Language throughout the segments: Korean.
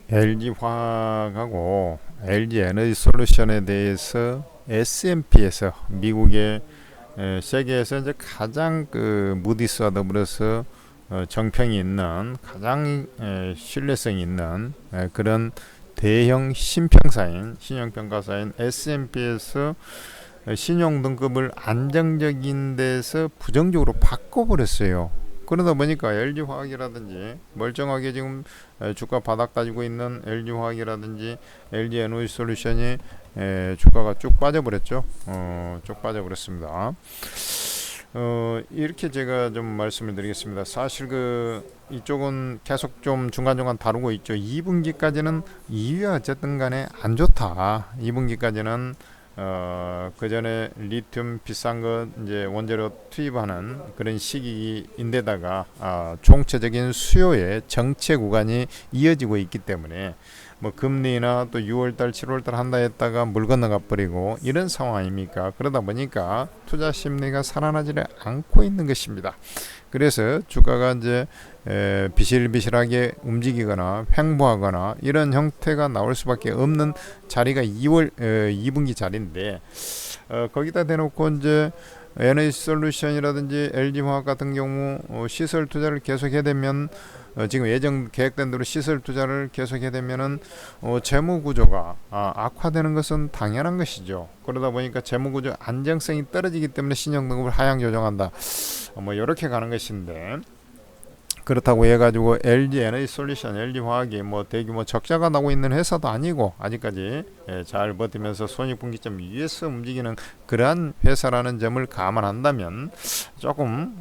LG화학하고 LG에너지솔루션에 대해서 S&P에서 미국의 세계에서 이제 가장 그 무디스와 더불어서 정평이 있는 가장 신뢰성이 있는 그런 대형 신용평가사인 S&P에서 신용 등급을 안정적인 데서 부정적으로 바꿔버렸어요. 그러다 보니까 LG화학이라든지 멀쩡하게 지금 주가 바닥 다지고 있는 LG화학이라든지 LG에너지솔루션이 주가가 쭉 빠져버렸죠. 쭉 빠져버렸습니다. 이렇게 제가 좀 말씀을 드리겠습니다. 사실 이쪽은 계속 좀 중간중간 다루고 있죠. 2분기까지는 2위가 어쨌든 간에 안 좋다. 2분기까지는 그 전에 리튬 비싼 거 이제 원재료 투입하는 그런 시기인데다가 총체적인 수요의 정체 구간이 이어지고 있기 때문에 뭐 금리나 또 6월달 7월달 한다 했다가 물 건너가 버리고 이런 상황 아닙니까? 그러다 보니까 투자 심리가 살아나지를 않고 있는 것입니다. 그래서 주가가 이제 비실비실하게 움직이거나 횡보하거나 이런 형태가 나올 수밖에 없는 자리가 2분기 자리인데 거기다 대놓고 이제 에너지솔루션이라든지 LG화학 같은 경우 시설 투자를 계속해야 되면 지금 예정 계획된 대로 시설 투자를 계속하게 되면은 재무 구조가 악화되는 것은 당연한 것이죠. 그러다 보니까 재무 구조 안정성이 떨어지기 때문에 신용 등급을 하향 조정한다. 뭐 이렇게 가는 것인데 그렇다고 해가지고 LG 에너지 솔루션, LG 화학이 뭐 대규모 적자가 나고 있는 회사도 아니고 아직까지 잘 버티면서 손익분기점 위에서 움직이는 그러한 회사라는 점을 감안한다면 조금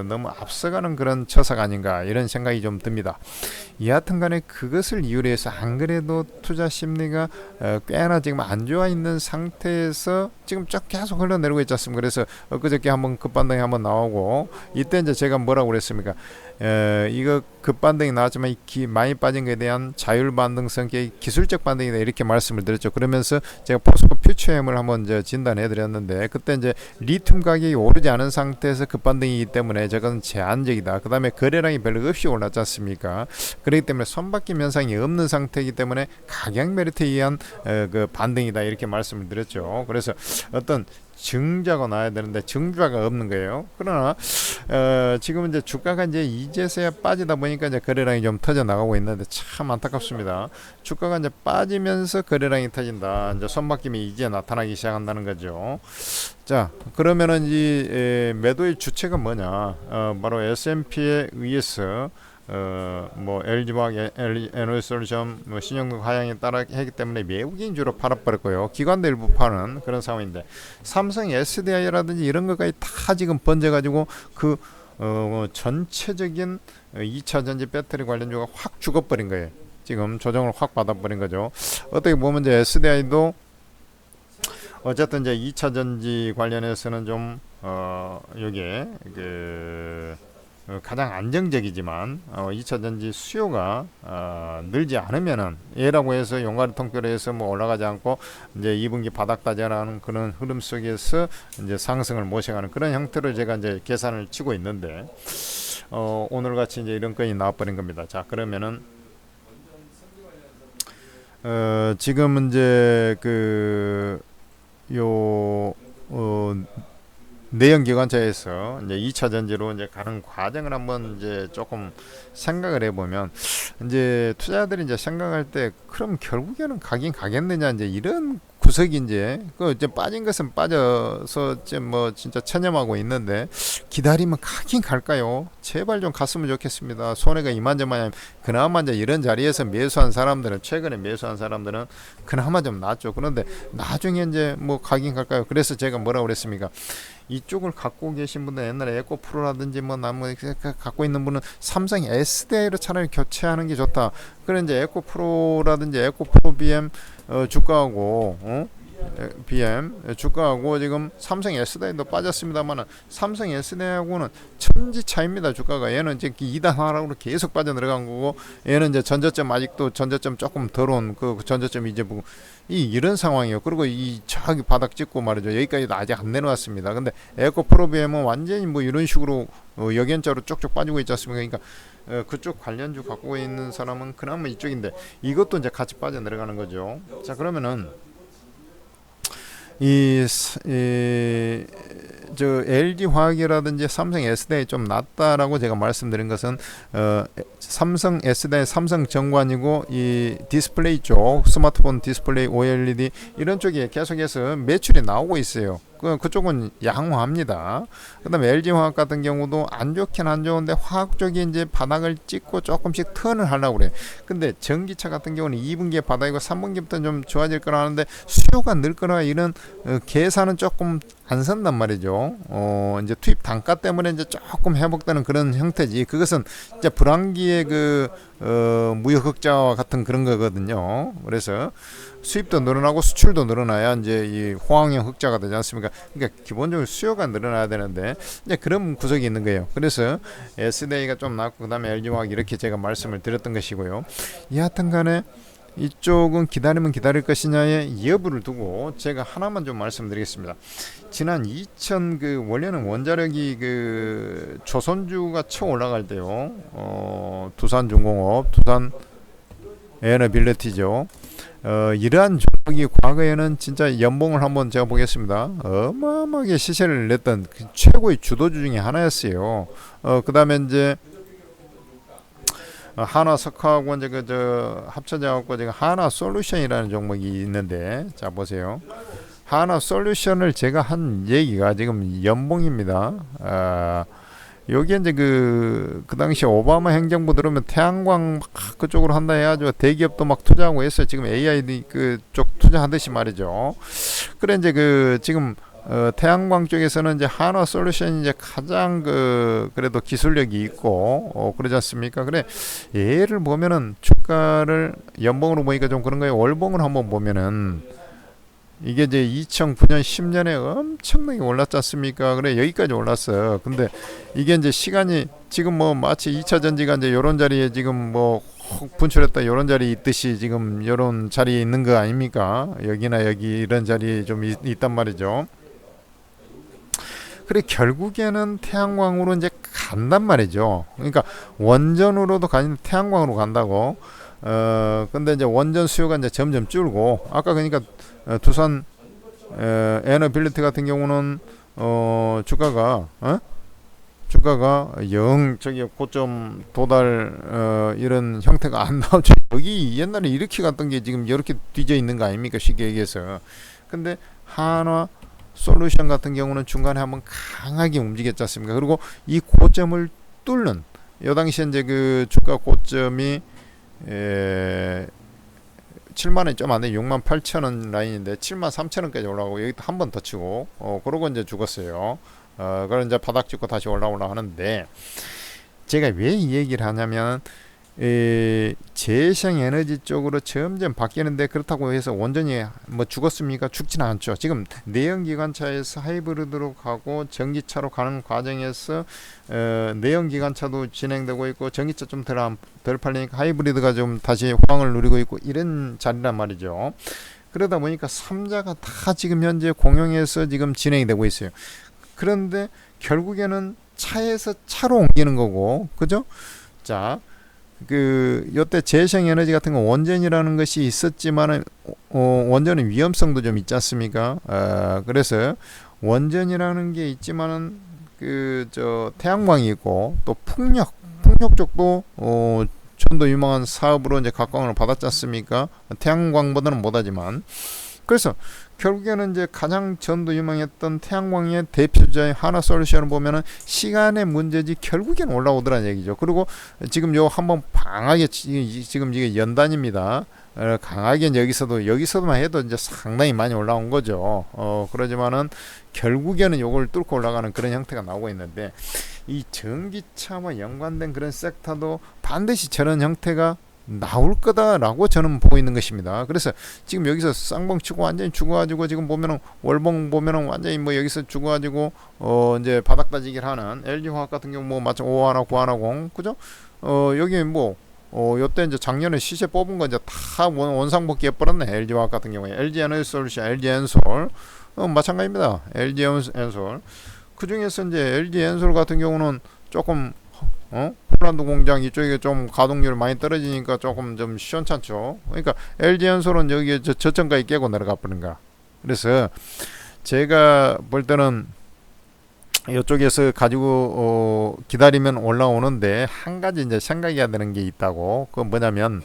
너무 앞서가는 그런 처사가 아닌가 이런 생각이 좀 듭니다. 여하튼간에 그것을 이유로 해서 안 그래도 투자 심리가 꽤나 지금 안 좋아 있는 상태에서 지금 쭉 계속 흘러내리고 있지 않습니까? 그래서 엊그저께 한번 급반등이 한번 나오고 이때 이제 제가 뭐라고 그랬습니까? 이거 급반등이 나왔지만 많이 빠진 것에 대한 자율 반등 성격의 기술적 반등이다 이렇게 말씀을 드렸죠. 그러면서 제가 포스코 퓨처엠을 한번 이제 진단해 드렸는데 그때 이제 리튬 가격이 오르지 않은 상태에서 급반등이기 때문에 저건 제한적이다. 그 다음에 거래량이 별로 없이 올랐지 않습니까? 그렇기 때문에 손바뀜 현상이 없는 상태이기 때문에 가격 메리트에 의한 그 반등이다 이렇게 말씀을 드렸죠. 그래서 어떤 증자가 나야 되는데 증자가 없는 거예요. 그러나 지금 이제 주가가 이제서야 빠지다 보니까 이제 거래량이 좀 터져 나가고 있는데 참 안타깝습니다. 주가가 이제 빠지면서 거래량이 터진다. 이제 손바뀜이 이제 나타나기 시작한다는 거죠. 자, 그러면은 이 매도의 주체가 뭐냐? 바로 S&P에 의해서 뭐 LG화학, 에너지솔루션 뭐 신용등 하향에 따라 했기 때문에 외국인 주로 팔아버렸고요. 기관도 일부 파는 그런 상황인데 삼성 SDI라든지 이런 것까지 다 지금 번져가지고 전체적인 2차 전지 배터리 관련주가 확 죽어버린 거예요. 지금 조정을 확 받아버린 거죠. 어떻게 보면 이제 SDI도 어쨌든 이제 2차 전지 관련해서는 좀 여기에 가장 안정적이지만 2차 전지 수요가 늘지 않으면은 예라고 해서 용가리 통계로 해서 뭐 올라가지 않고 이제 2분기 바닥 다져라는 그런 흐름 속에서 이제 상승을 모셔가는 그런 형태로 제가 이제 계산을 치고 있는데 오늘 같이 이제 이런 건이 나와버린 겁니다. 자, 그러면은 지금 이제 내연기관차에서 이제 2차 전지로 이제 가는 과정을 한번 이제 조금 생각을 해보면 이제 투자자들이 이제 생각할 때 그럼 결국에는 가긴 가겠느냐 이제 이런 구석이 이제 빠진 것은 빠져서 뭐 진짜 체념하고 있는데 기다리면 가긴 갈까요? 제발 좀 갔으면 좋겠습니다. 손해가 이만저만 그나마 이제 이런 자리에서 매수한 사람들은 최근에 매수한 사람들은 그나마 좀 낫죠. 그런데 나중에 이제 뭐 가긴 갈까요? 그래서 제가 뭐라고 그랬습니까? 이쪽을 갖고 계신 분들 옛날에 에코프로라든지 뭐 나무 갖고 있는 분은 삼성 SDI로 차라리 교체하는 게 좋다. 그래 이제 에코프로라든지 에코프로 BM 주가하고 BM 주가하고 지금 삼성 SDI도 빠졌습니다만 삼성 SDI하고는 천지 차입니다. 주가가 얘는 이제 2단 하락으로 계속 빠져들어간 거고 얘는 이제 전저점 아직도 전저점 조금 덜 온 그 전저점 이제 보고 이런 상황이에요. 그리고 이 저기 바닥 찍고 말이죠. 여기까지도 아직 안 내려왔습니다. 근데 에코프로 BM은 완전히 뭐 이런 식으로 역연자로 쪽쪽 빠지고 있지 않습니까? 그러니까 그쪽 관련주 갖고 있는 사람은 그나마 이쪽인데 이것도 이제 같이 빠져 내려가는 거죠. 자, 그러면은 저 LG 화학이라든지 삼성 SDI 좀 낫다라고 제가 말씀드린 것은 삼성 SDI 삼성 정관이고 이 디스플레이 쪽 스마트폰 디스플레이 OLED 이런 쪽에 계속해서 매출이 나오고 있어요. 그쪽은 양호합니다. 그다음에 LG 화학 같은 경우도 안 좋긴 안 좋은데 화학 쪽이 이제 바닥을 찍고 조금씩 턴을 하려고 그래. 근데 전기차 같은 경우는 2분기에 바닥이고 3분기부터 좀 좋아질 거라 하는데 수요가 늘 거라 이런 계산은 조금 안 선단 말이죠. 이제 투입 단가 때문에 이제 조금 회복되는 그런 형태지. 그것은 이제 불황기의 무역 흑자와 같은 그런 거거든요. 그래서 수입도 늘어나고 수출도 늘어나야 이제 이 호황형 흑자가 되지 않습니까? 그러니까 기본적으로 수요가 늘어나야 되는데 이제 그런 구석이 있는 거예요. 그래서 SDI가 좀 낮고 그다음에 LG화학 이렇게 제가 말씀을 드렸던 것이고요. 여하튼간에 이쪽은 기다리면 기다릴 것이냐의 여부를 두고 제가 하나만 좀 말씀드리겠습니다. 지난 2000 원래는 원자력이 조선주가 처음 올라갈 때요. 두산중공업, 두산 에너빌리티죠. 이러한 종목이 과거에는 진짜 연봉을 한번 제가 보겠습니다. 어마어마하게 시세를 냈던 그 최고의 주도주 중에 하나였어요. 그 다음에 이제 하나석하고 이제 합쳐져 갖고 제가 하나솔루션이라는 종목이 있는데, 자 보세요. 하나솔루션을 제가 한 얘기가 지금 연봉입니다. 여기 이제 그 당시 오바마 행정부 들어오면 태양광 막 그쪽으로 한다 해가지고 대기업도 막 투자하고 했어요. 지금 AI 그쪽 투자하듯이 말이죠. 그래 이제 지금 태양광 쪽에서는 이제 한화솔루션이 이제 가장 그래도 기술력이 있고 그러지 않습니까? 그래 얘를 보면은 주가를 연봉으로 보니까 좀 그런 거예요. 월봉을 한번 보면은 이게 이제 2009년 10년에 엄청나게 올랐지 않습니까? 그래 여기까지 올랐어요. 근데 이게 이제 시간이 지금 뭐 마치 2차 전지가 이제 요런 자리에 지금 뭐 분출했다 요런 자리에 있듯이 지금 요런 자리에 있는 거 아닙니까? 여기나 여기 이런 자리에 좀 있단 말이죠. 그래 결국에는 태양광으로 이제 간단 말이죠. 그러니까 원전으로도 가는데 태양광으로 간다고. 근데 이제 원전 수요가 이제 점점 줄고 아까 그러니까 두산 에너빌리티 같은 경우는 주가가 영 저기 고점 도달 이런 형태가 안 나오죠. 여기 옛날에 이렇게 갔던 게 지금 이렇게 뒤져 있는 거 아닙니까? 쉽게 얘기해서. 근데 한화 솔루션 같은 경우는 중간에 한번 강하게 움직였지 않습니까? 그리고 이 고점을 뚫는 이 당시에 이제 그 주가 고점이 7만원이 좀 안 돼 68,000원 라인인데 73,000원까지 올라가고 여기 한 번 더 치고 그러고 이제 죽었어요. 그런 이제 바닥 찍고 다시 올라오려 하는데 제가 왜 이 얘기를 하냐면 재생 에너지 쪽으로 점점 바뀌는데 그렇다고 해서 원전이 뭐 죽었습니까? 죽지는 않죠. 지금 내연기관차에서 하이브리드로 가고 전기차로 가는 과정에서 내연기관차도 진행되고 있고 전기차 좀 덜 팔리니까 하이브리드가 좀 다시 호황을 누리고 있고 이런 자리란 말이죠. 그러다 보니까 3자가 다 지금 현재 공용해서 지금 진행이 되고 있어요. 그런데 결국에는 차에서 차로 옮기는 거고, 그죠? 자, 요때 재생에너지 같은 거 원전이라는 것이 있었지만은 원전의 위험성도 좀 있지 않습니까? 그래서 원전이라는 게 있지만은 태양광이 있고 또 풍력 쪽도 전도 유망한 사업으로 이제 각광을 받았지 않습니까? 태양광보다는 못하지만. 그래서 결국에는 이제 가장 전도 유망했던 태양광의 대표주자인 하나솔루션을 보면은 시간의 문제지 결국엔 올라오더라는 얘기죠. 그리고 지금 요 한번 강하게 지금 이게 연단입니다. 강하게 여기서도만 해도 이제 상당히 많이 올라온 거죠. 그러지만은 결국에는 요걸 뚫고 올라가는 그런 형태가 나오고 있는데 이 전기차와 연관된 그런 섹터도 반드시 저런 형태가 나올 거다라고 저는 보고 있는 것입니다. 그래서 지금 여기서 쌍봉 치고 완전히 죽어가지고 지금 보면은 월봉 보면은 완전히 뭐 여기서 죽어가지고 이제 바닥 다지기를 하는 LG화학 같은 경우 뭐 마찬가지 51, 910 그죠? 여기 뭐 요때 이제 작년에 시세 뽑은 거 이제 다 원상복귀 해버렸네. LG화학 같은 경우에 LG에너지솔루션, LG엔솔 마찬가지입니다. LG엔솔 그 중에서 이제 LG엔솔 같은 경우는 조금 폴란드 공장 이쪽에 좀 가동률 많이 떨어지니까 조금 좀 시원찮죠. 그러니까 LG엔솔은 여기에 저점까지 깨고 내려가 버린가. 그래서 제가 볼 때는 이쪽에서 가지고 기다리면 올라오는데 한 가지 이제 생각해야 되는 게 있다고. 그건 뭐냐면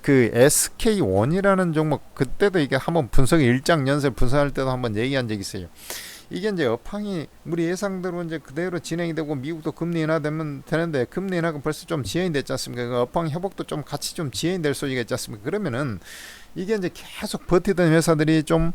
그 SK1이라는 종목, 그때도 이게 한번 분석, 일장 연쇄 분석할 때도 한번 얘기한 적이 있어요. 이게 이제 업황이 우리 예상대로 이제 그대로 진행이 되고 미국도 금리 인하되면 되는데 금리 인하가 벌써 좀 지연이 됐지 않습니까? 그 업황 회복도 좀 같이 좀 지연이 될 소지가 있지 않습니까? 그러면은 이게 이제 계속 버티던 회사들이 좀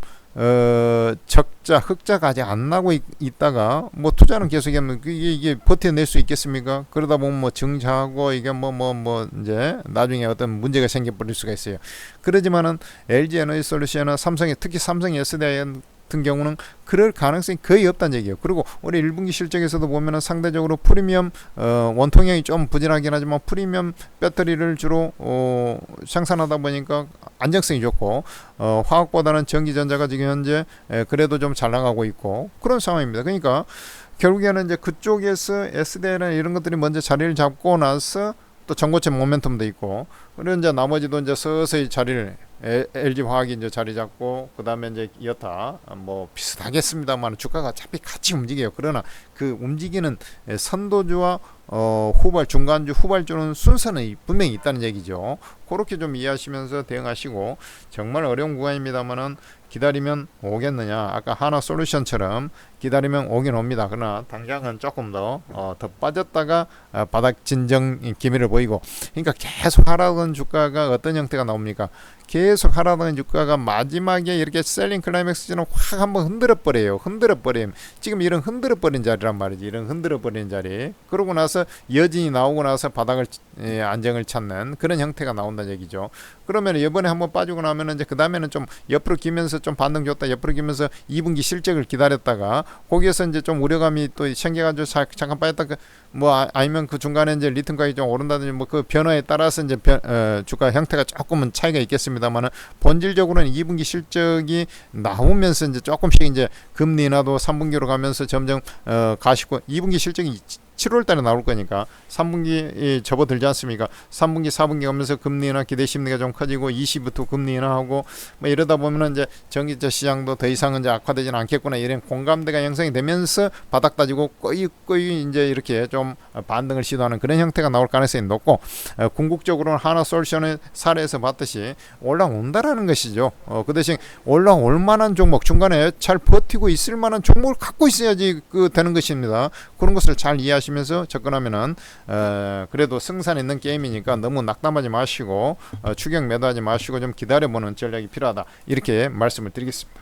적자, 흑자가 아직 안 나고 있다가 뭐 투자는 계속하면 이게 버텨낼 수 있겠습니까? 그러다 보면 뭐 증자하고 이게 뭐 이제 나중에 어떤 문제가 생겨버릴 수가 있어요. 그러지만은 LG 에너지 솔루션이나 삼성이, 특히 삼성 SDI 같은 경우는 그럴 가능성이 거의 없다는 얘기예요. 그리고 올해 1분기 실적에서도 보면은 상대적으로 프리미엄 원통형이 좀 부진하긴 하지만 프리미엄 배터리를 주로 생산하다 보니까 안정성이 좋고 화학보다는 전기전자가 지금 현재 그래도 좀 잘 나가고 있고 그런 상황입니다. 그러니까 결국에는 이제 그쪽에서 SDI나 이런 것들이 먼저 자리를 잡고 나서 또 전고체 모멘텀도 있고, 그리고 이제 나머지도 이제 서서히 자리를 LG 화학이 이제 자리 잡고, 그 다음에 이제 여타 뭐 비슷하겠습니다만 주가가 어차피 같이 움직여요. 그러나 그 움직이는 선도주와 후발, 중간주, 후발주는 순서는 분명히 있다는 얘기죠. 그렇게 좀 이해하시면서 대응하시고, 정말 어려운 구간입니다만은 기다리면 오겠느냐, 아까 하나솔루션처럼 기다리면 오긴 옵니다. 그러나 당장은 조금 더 빠졌다가 바닥 진정 기미를 보이고, 그러니까 계속 하락한 주가가 어떤 형태가 나옵니까? 계속 하락한 주가가 마지막에 이렇게 셀링 클라이맥스처럼 확 한번 흔들어 버려요. 지금 이런 흔들어 버린 자리란 말이지. 이런 흔들어 버린 자리. 그러고 나서 여진이 나오고 나서 바닥을 안정을 찾는 그런 형태가 나온다는 얘기죠. 그러면 이번에 한번 빠지고 나면은 이제 그 다음에는 좀 옆으로 기면서 좀 반등 줬다, 옆으로 기면서 2분기 실적을 기다렸다가 거기에서 이제 좀 우려감이 또 생겨가지고 잠깐 빠졌다, 뭐 아니면 그 중간에 이제 리튬 가격이 좀 오른다든지 뭐 그 변화에 따라서 이제 주가 형태가 조금은 차이가 있겠습니다만은 본질적으로는 2분기 실적이 나오면서 이제 조금씩 이제 금리 인하도 3분기로 가면서 점점 가시고, 2분기 실적이 7월 달에 나올 거니까 3분기 접어들지 않습니까? 3분기, 4분기 가면서 금리 인하 기대 심리가 좀 커지고 20부터 금리 인하하고 뭐 이러다 보면은 이제 전기차 시장도 더 이상은 이제 악화되지는 않겠구나, 이런 공감대가 형성이 되면서 바닥 따지고 거의 이제 이렇게 좀 반등을 시도하는 그런 형태가 나올 가능성이 높고, 궁극적으로는 하나솔루션의 사례에서 봤듯이 올라온다라는 것이죠. 그 대신 올라올 만한 종목, 중간에 잘 버티고 있을 만한 종목을 갖고 있어야지 되는 것입니다. 그런 것을 잘 이해하시면 면서 접근하면은 그래도 승산 있는 게임이니까 너무 낙담하지 마시고 추격 매도하지 마시고 좀 기다려보는 전략이 필요하다, 이렇게 말씀을 드리겠습니다.